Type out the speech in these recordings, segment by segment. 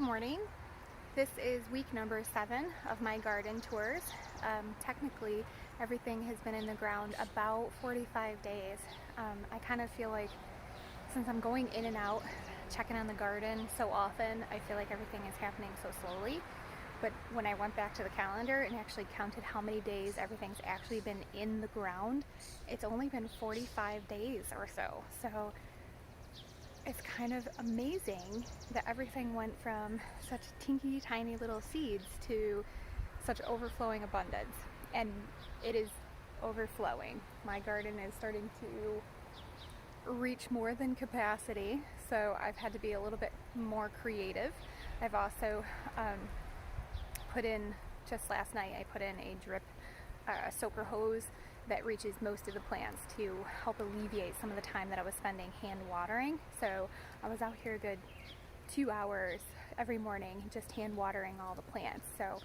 Good morning. This is week number 7 of my garden tours. Technically, everything has been in the ground about 45 days. I kind of feel like since I'm going in and out, checking on the garden so often, I feel like everything is happening so slowly. But when I went back to the calendar and actually counted how many days everything's actually been in the ground, it's only been 45 days or so. So it's kind of amazing that everything went from such teeny tiny little seeds to such overflowing abundance. And it is overflowing. My garden is starting to reach more than capacity, so I've had to be a little bit more creative. I've also put in, just last night, I put in a drip soaker hose that reaches most of the plants to help alleviate some of the time that I was spending hand watering. So I was out here a good 2 hours every morning just hand watering all the plants. So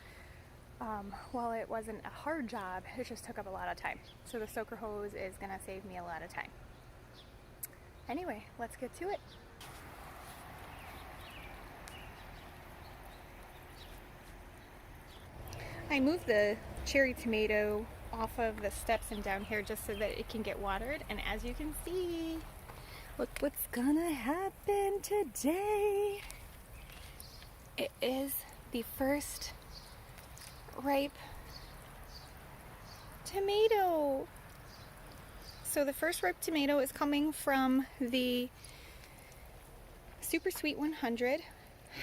while it wasn't a hard job, it just took up a lot of time. So the soaker hose is gonna save me a lot of time. Anyway, let's get to it. I moved the cherry tomato off of the steps and down here just so that it can get watered, and as you can see, look what's gonna happen today. It is the first ripe tomato. So the first ripe tomato is coming from the Super Sweet 100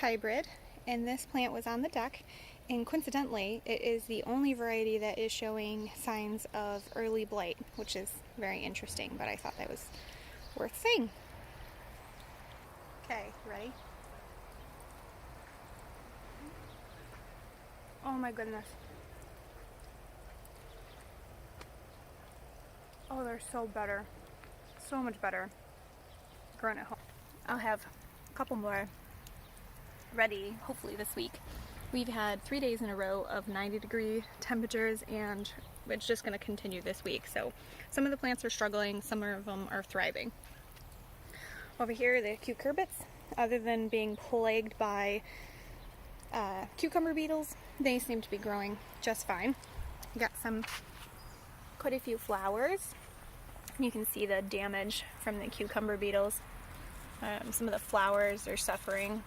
hybrid, and this plant was on the deck. And coincidentally, it is the only variety that is showing signs of early blight, which is very interesting, but I thought that was worth saying. Okay, ready? Oh my goodness. Oh, they're so better. So much better. Growing at home. I'll have a couple more ready, hopefully this week. We've had 3 days in a row of 90-degree temperatures, and it's just going to continue this week. So some of the plants are struggling, some of them are thriving. Over here, the cucurbits, other than being plagued by cucumber beetles, they seem to be growing just fine. Got quite a few flowers. You can see the damage from the cucumber beetles. Some of the flowers are suffering.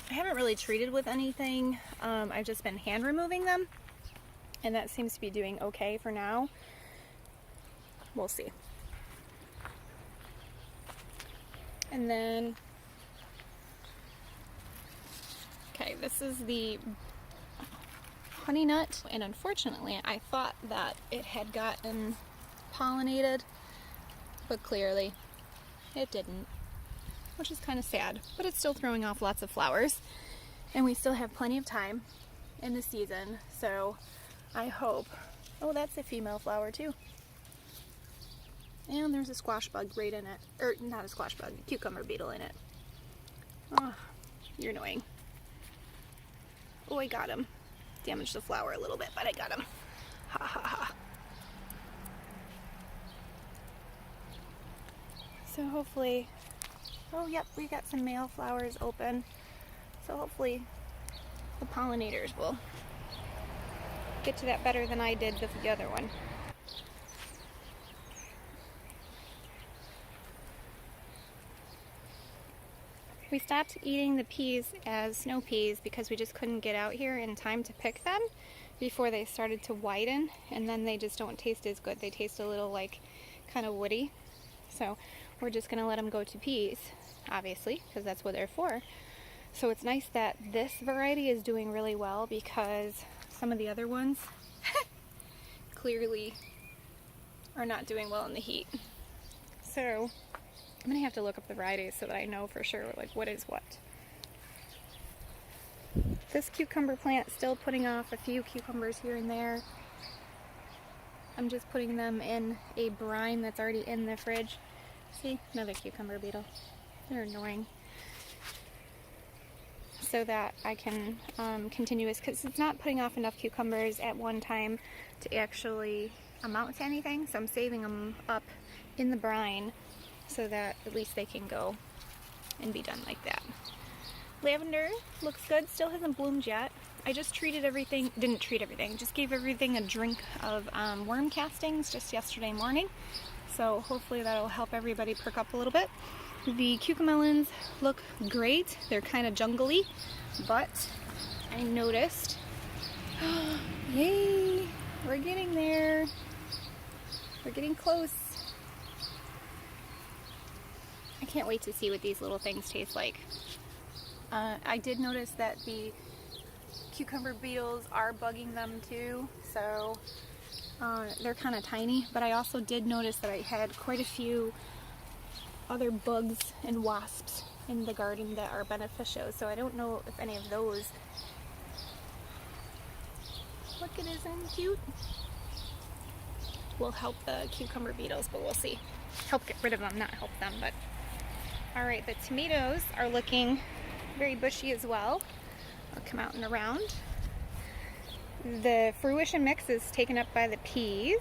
I haven't really treated with anything. I've just been hand removing them, and that seems to be doing okay for now. We'll see. And then, okay, this is the honey nut, and unfortunately I thought that it had gotten pollinated, but clearly it didn't, which is kind of sad, but it's still throwing off lots of flowers, and we still have plenty of time in the season, so I hope. Oh, that's a female flower too. And there's a squash bug right in it, or not a squash bug, a cucumber beetle in it. Oh, you're annoying. Oh, I got him. Damaged the flower a little bit, but I got him. Ha ha ha. So hopefully, oh yep, we got some male flowers open. So hopefully the pollinators will get to that better than I did with the other one. We stopped eating the peas as snow peas because we just couldn't get out here in time to pick them before they started to whiten, and then they just don't taste as good. They taste a little like kind of woody. So we're just going to let them go to peas, obviously, because that's what they're for. So it's nice that this variety is doing really well because some of the other ones clearly are not doing well in the heat. So I'm going to have to look up the varieties so that I know for sure like what is what. This cucumber plant still putting off a few cucumbers here and there. I'm just putting them in a brine that's already in the fridge. See, another cucumber beetle. They're annoying. So that I can continue this, because it's not putting off enough cucumbers at one time to actually amount to anything. So I'm saving them up in the brine so that at least they can go and be done like that. Lavender looks good, still hasn't bloomed yet. I just didn't treat everything, just gave everything a drink of worm castings just yesterday morning. So hopefully that'll help everybody perk up a little bit. The cucamelons look great. They're kind of jungly, but I noticed, yay, we're getting there. We're getting close. I can't wait to see what these little things taste like. I did notice that the cucumber beetles are bugging them too, so they're kind of tiny, but I also did notice that I had quite a few other bugs and wasps in the garden that are beneficial, so I don't know if any of those, look, it isn't cute, will help the cucumber beetles, but we'll see. Help get rid of them, not help them, but alright, the tomatoes are looking very bushy as well. I'll come out and around. The fruition mix is taken up by the peas.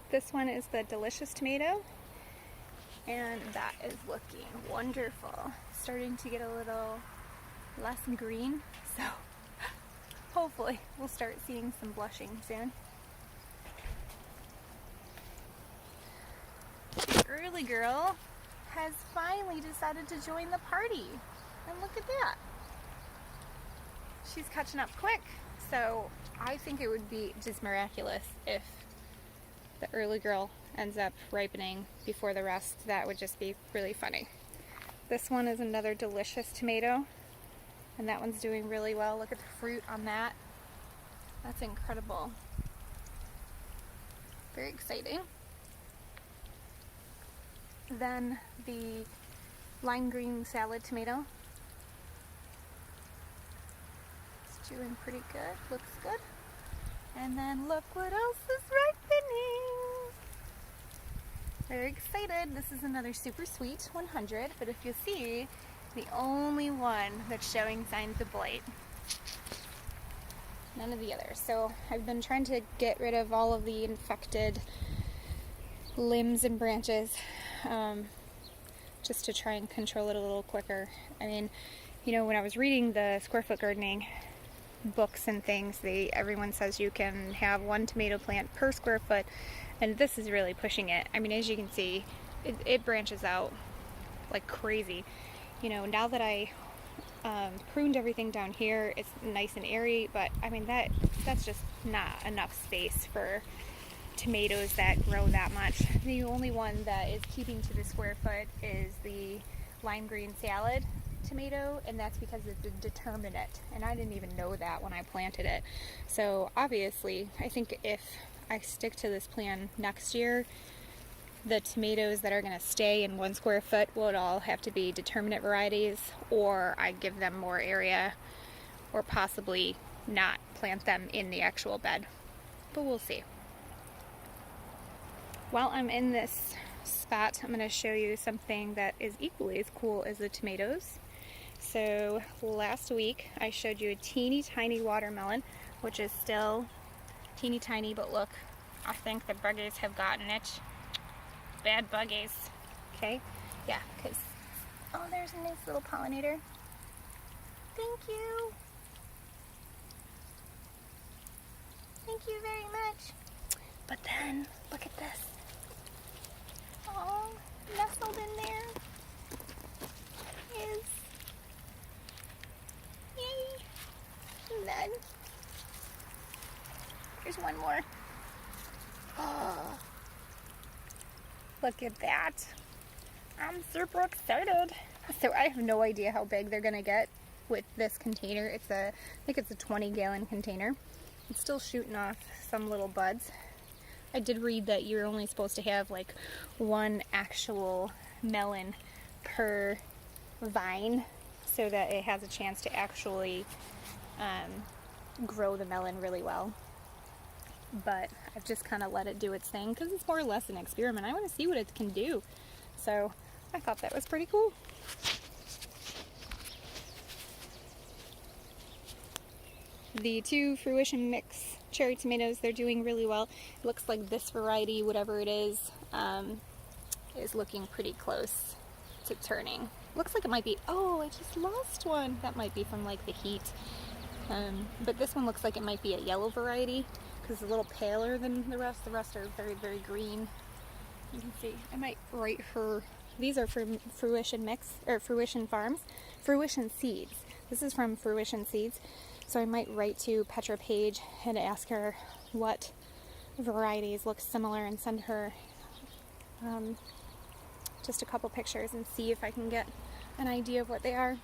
This one is the delicious tomato, and that is looking wonderful. Starting to get a little less green, so hopefully we'll start seeing some blushing soon. The early girl has finally decided to join the party, and look at that. She's catching up quick, so I think it would be just miraculous if the early girl ends up ripening before the rest. That would just be really funny. This one is another delicious tomato, and that one's doing really well. Look at the fruit on that. That's incredible. Very exciting. Then the lime green salad tomato. It's doing pretty good, looks good. And then look what else is ripening. Very excited. This is another super sweet 100, but if you see, the only one that's showing signs of blight. None of the others. So I've been trying to get rid of all of the infected limbs and branches, just to try and control it a little quicker. I mean, you know, when I was reading the square foot gardening books and things, everyone says you can have one tomato plant per square foot, and this is really pushing it. I mean, as you can see, it branches out like crazy. You know, now that I pruned everything down here, it's nice and airy, but I mean, that's just not enough space for tomatoes that grow that much. The only one that is keeping to the square foot is the lime green salad tomato, and that's because it's a determinate, and I didn't even know that when I planted it. So obviously, I think if I stick to this plan next year, the tomatoes that are going to stay in 1 square foot would all have to be determinate varieties, or I give them more area, or possibly not plant them in the actual bed. But we'll see. While I'm in this spot, I'm going to show you something that is equally as cool as the tomatoes. So last week I showed you a teeny tiny watermelon, which is still teeny tiny, but look, I think the buggies have gotten it. Bad buggies. Okay? Yeah, because, oh, there's a nice little pollinator. Thank you. Thank you very much. But then, look at this. Oh, nestled in there is, yay, and then there's one more. Oh, look at that. I'm super excited. So I have no idea how big they're gonna get with this container. I think it's a 20-gallon container. It's still shooting off some little buds. I did read that you're only supposed to have like 1 actual melon per vine so that it has a chance to actually grow the melon really well. But I've just kind of let it do its thing because it's more or less an experiment. I want to see what it can do. So I thought that was pretty cool. The 2 fruition mix cherry tomatoes, they're doing really well. It looks like this variety, whatever it is, is looking pretty close to turning. Looks like it might be, oh, I just lost one. That might be from like the heat. But this one looks like it might be a yellow variety because it's a little paler than the rest. The rest are very, very green. You can see, I might write her, these are from Fruition Mix, or Fruition Farms, Fruition Seeds. This is from Fruition Seeds. So I might write to Petra Page and ask her what varieties look similar and send her just a couple pictures and see if I can get an idea of what they are.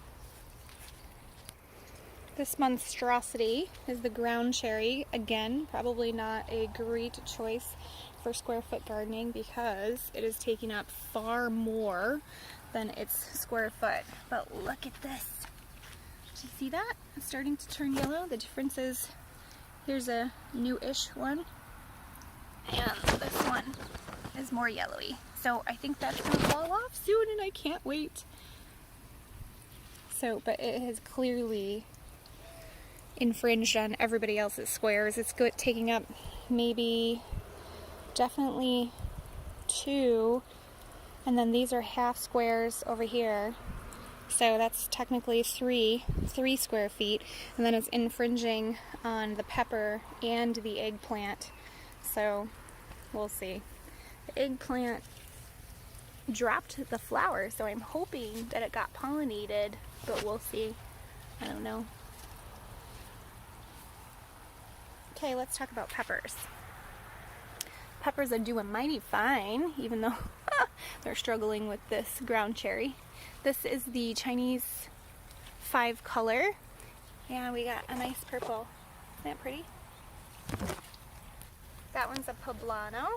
This monstrosity is the ground cherry. Again, probably not a great choice for square foot gardening because it is taking up far more than its square foot. But look at this. Do you see that? It's starting to turn yellow. The difference is here's a new-ish one and this one is more yellowy. So I think that's going to fall off soon and I can't wait. So, but it has clearly infringed on everybody else's squares. It's good, taking up maybe definitely 2, and then these are half squares over here, so that's technically 3 square feet, and then it's infringing on the pepper and the eggplant, so we'll see. The eggplant dropped the flower, so I'm hoping that it got pollinated, but we'll see. I don't know. Okay, let's talk about peppers. Peppers are doing mighty fine, even though they're struggling with this ground cherry. This is the Chinese 5 color, and we got a nice purple. Isn't that pretty? That one's a poblano.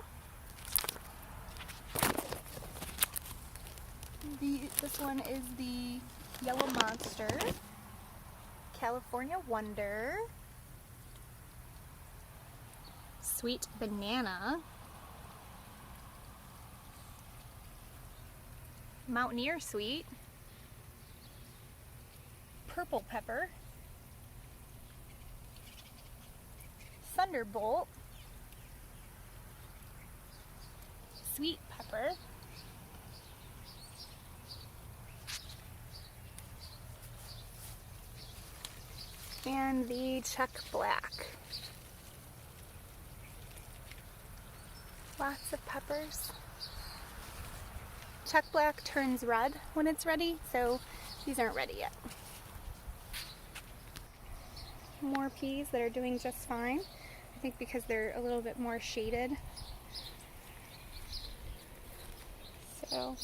This one is the Yellow Monster, California Wonder, Sweet Banana, Mountaineer Sweet, Purple Pepper, Thunderbolt, Sweet Pepper, and the Czech Black. Lots of peppers. Czech Black turns red when it's ready, so these aren't ready yet. More peas that are doing just fine. I think because they're a little bit more shaded. So,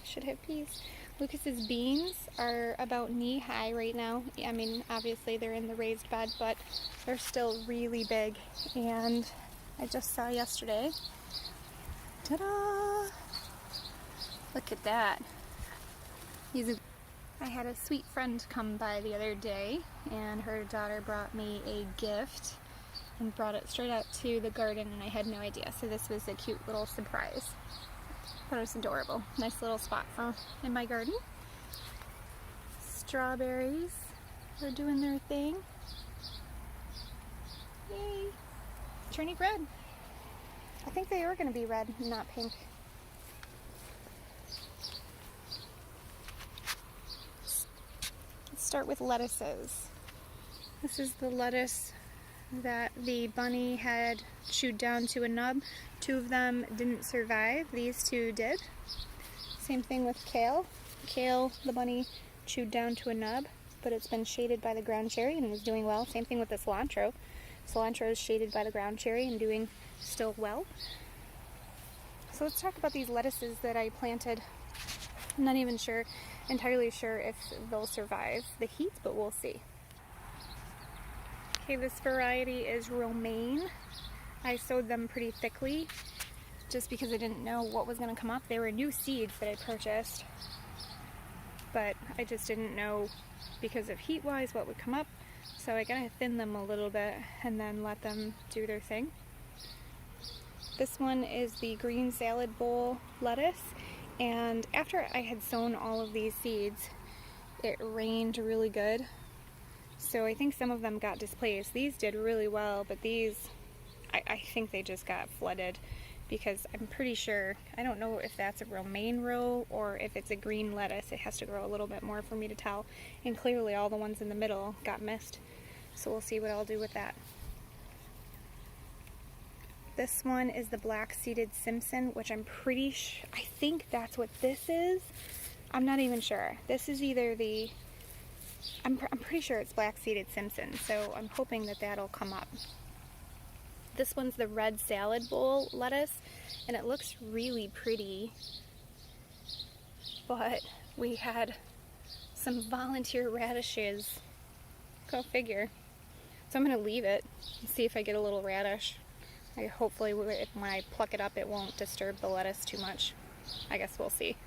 should have peas. Lucas's beans are about knee high right now. I mean, obviously they're in the raised bed, but they're still really big. And I just saw yesterday. Ta-da! Look at that. I had a sweet friend come by the other day, and her daughter brought me a gift and brought it straight out to the garden, and I had no idea. So this was a cute little surprise. I thought it was adorable. Nice little spot in my garden. Strawberries are doing their thing. Yay! Turning red. I think they are going to be red, not pink. Let's start with lettuces. This is the lettuce that the bunny had chewed down to a nub. 2 of them didn't survive. These 2 did. Same thing with kale. Kale, the bunny chewed down to a nub, but it's been shaded by the ground cherry and is doing well. Same thing with the cilantro. Cilantro is shaded by the ground cherry and doing still well. So let's talk about these lettuces that I planted. I'm not even entirely sure if they'll survive the heat, but we'll see. Okay, this variety is romaine. I sowed them pretty thickly just because I didn't know what was going to come up. They were new seeds that I purchased, but I just didn't know because of heat-wise what would come up. So I kind of thinned them a little bit and then let them do their thing. This one is the green salad bowl lettuce, and after I had sown all of these seeds, it rained really good. So I think some of them got displaced. These did really well, but these, I think they just got flooded because I'm pretty sure, I don't know if that's a romaine row or if it's a green lettuce. It has to grow a little bit more for me to tell. And clearly all the ones in the middle got missed. So we'll see what I'll do with that. This one is the black-seeded Simpson, which I'm pretty sure, I think that's what this is. I'm not even sure. This is either the, I'm pretty sure it's black-seeded Simpson, so I'm hoping that that'll come up. This one's the red salad bowl lettuce, and it looks really pretty, but we had some volunteer radishes. Go figure. So I'm going to leave it and see if I get a little radish. Hopefully when I pluck it up it won't disturb the lettuce too much. I guess we'll see.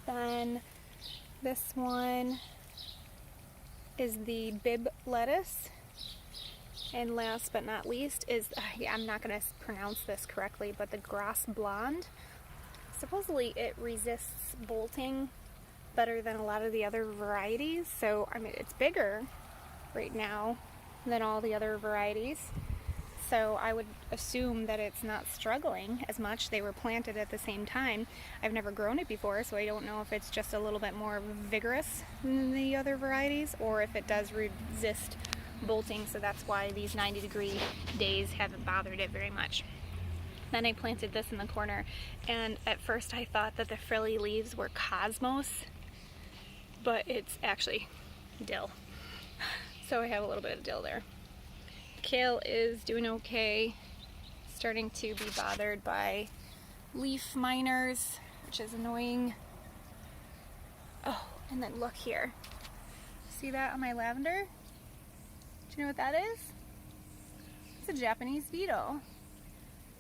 Then this one is the bib lettuce. And last but not least is, I'm not going to pronounce this correctly, but the Gras Blonde. Supposedly it resists bolting better than a lot of the other varieties. So, I mean, it's bigger right now than all the other varieties. So I would assume that it's not struggling as much. They were planted at the same time. I've never grown it before, so I don't know if it's just a little bit more vigorous than the other varieties, or if it does resist bolting, so that's why these 90-degree days haven't bothered it very much. Then I planted this in the corner, and at first I thought that the frilly leaves were cosmos, but it's actually dill. So I have a little bit of dill there. Kale is doing okay. Starting to be bothered by leaf miners, which is annoying. Oh, and then look here. See that on my lavender? Do you know what that is? It's a Japanese beetle.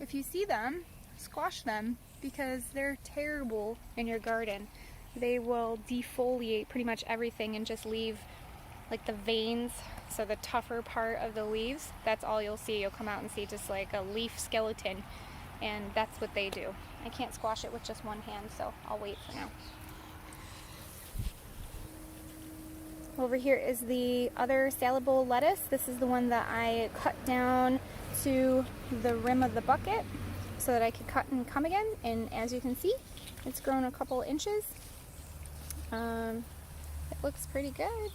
If you see them, squash them, because they're terrible in your garden. They will defoliate pretty much everything and just leave like the veins, so the tougher part of the leaves, that's all you'll see. You'll come out and see just like a leaf skeleton, and that's what they do. I can't squash it with just one hand, so I'll wait for now. Over here is the other salad bowl lettuce. This is the one that I cut down to the rim of the bucket so that I could cut and come again, and as you can see, it's grown a couple inches. It looks pretty good.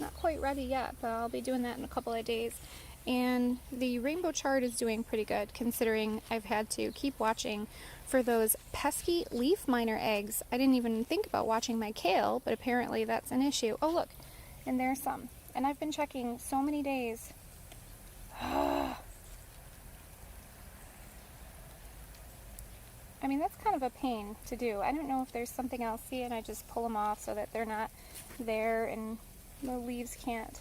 Not quite ready yet, but I'll be doing that in a couple of days. And the rainbow chard is doing pretty good, considering I've had to keep watching for those pesky leaf miner eggs. I didn't even think about watching my kale, but apparently that's an issue. Oh look, and there's some. And I've been checking so many days. I mean, that's kind of a pain to do. I don't know if there's something else. See, and I just pull them off so that they're not there and the leaves can't,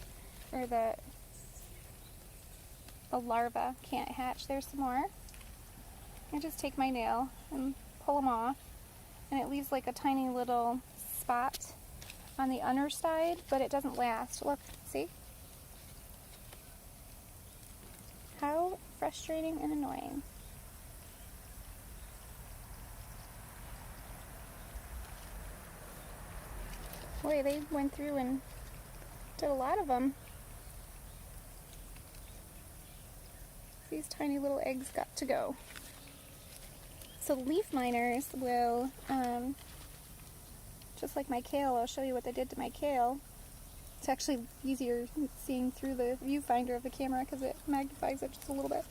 or the larva can't hatch. There's some more. I just take my nail and pull them off, and it leaves like a tiny little spot on the underside, but it doesn't last. Look, see? How frustrating and annoying. Boy, they went through and did a lot of them. These tiny little eggs got to go. So leaf miners will, just like my kale, I'll show you what they did to my kale. It's actually easier seeing through the viewfinder of the camera because it magnifies it just a little bit.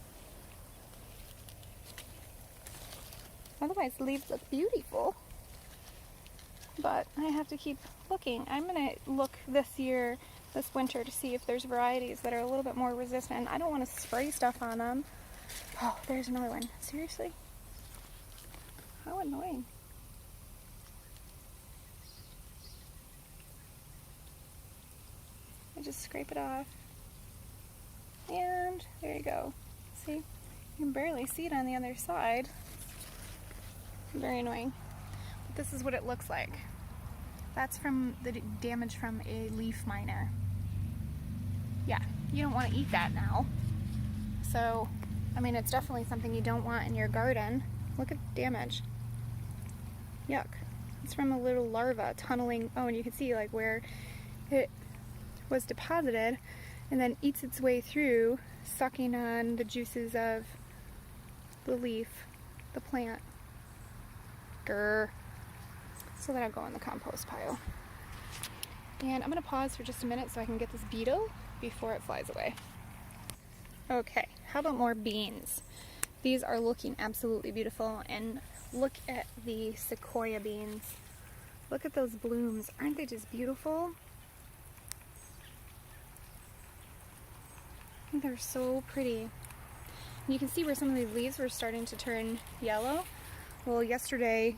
Otherwise the leaves look beautiful. But I have to keep looking. I'm going to look this winter, to see if there's varieties that are a little bit more resistant. I don't want to spray stuff on them. Oh, there's another one. Seriously? How annoying. I just scrape it off. And there you go. See? You can barely see it on the other side. Very annoying. This is what it looks like. That's from the damage from a leaf miner. Yeah, you don't want to eat that now. So, I mean, it's definitely something you don't want in your garden. Look at the damage. Yuck. It's from a little larva tunneling. Oh, and you can see like where it was deposited, and then eats its way through, sucking on the juices of the leaf, the plant. Grr. So that'll go in the compost pile. And I'm going to pause for just a minute so I can get this beetle before it flies away. Okay, how about more beans? These are looking absolutely beautiful, and look at the sequoia beans. Look at those blooms. Aren't they just beautiful? They're so pretty. You can see where some of these leaves were starting to turn yellow. Well, yesterday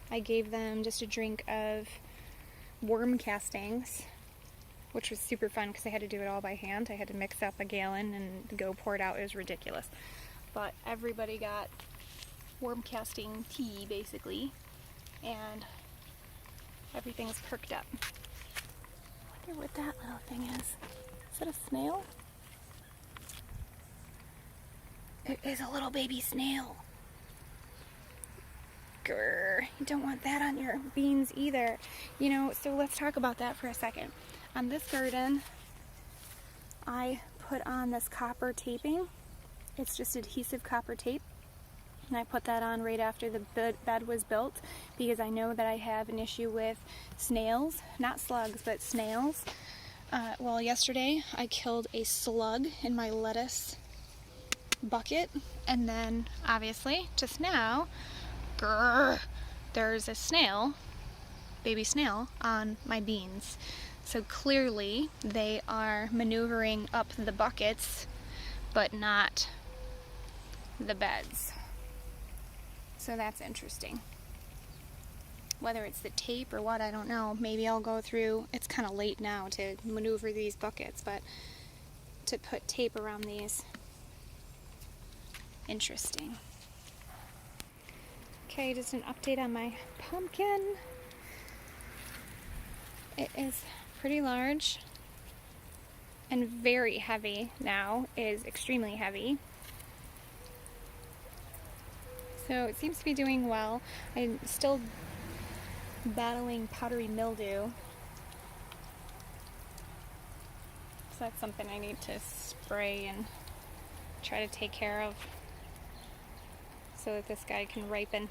I gave them just a drink of worm castings, which was super fun because I had to do it all by hand. I had to mix up a gallon and go pour it out. It was ridiculous. But everybody got worm casting tea, basically, and everything's perked up. I wonder what that little thing is. Is that a snail? It is a little baby snail. Grr, you don't want that on your beans either. You know, so let's talk about that for a second. On this garden, I put on this copper taping. It's just adhesive copper tape. And I put that on right after the bed was built because I know that I have an issue with snails, not slugs, but snails. Well, yesterday I killed a slug in my lettuce bucket, and then obviously just now, grr, there's a snail, baby snail, on my beans. So clearly they are maneuvering up the buckets, but not the beds. So that's interesting. Whether it's the tape or what, I don't know. Maybe I'll go through, it's kind of late now to maneuver these buckets, but to put tape around these. Interesting. Okay, just an update on my pumpkin. It is pretty large and very heavy now. It is extremely heavy. So it seems to be doing well. I'm still battling powdery mildew. So that's something I need to spray and try to take care of so that this guy can ripen.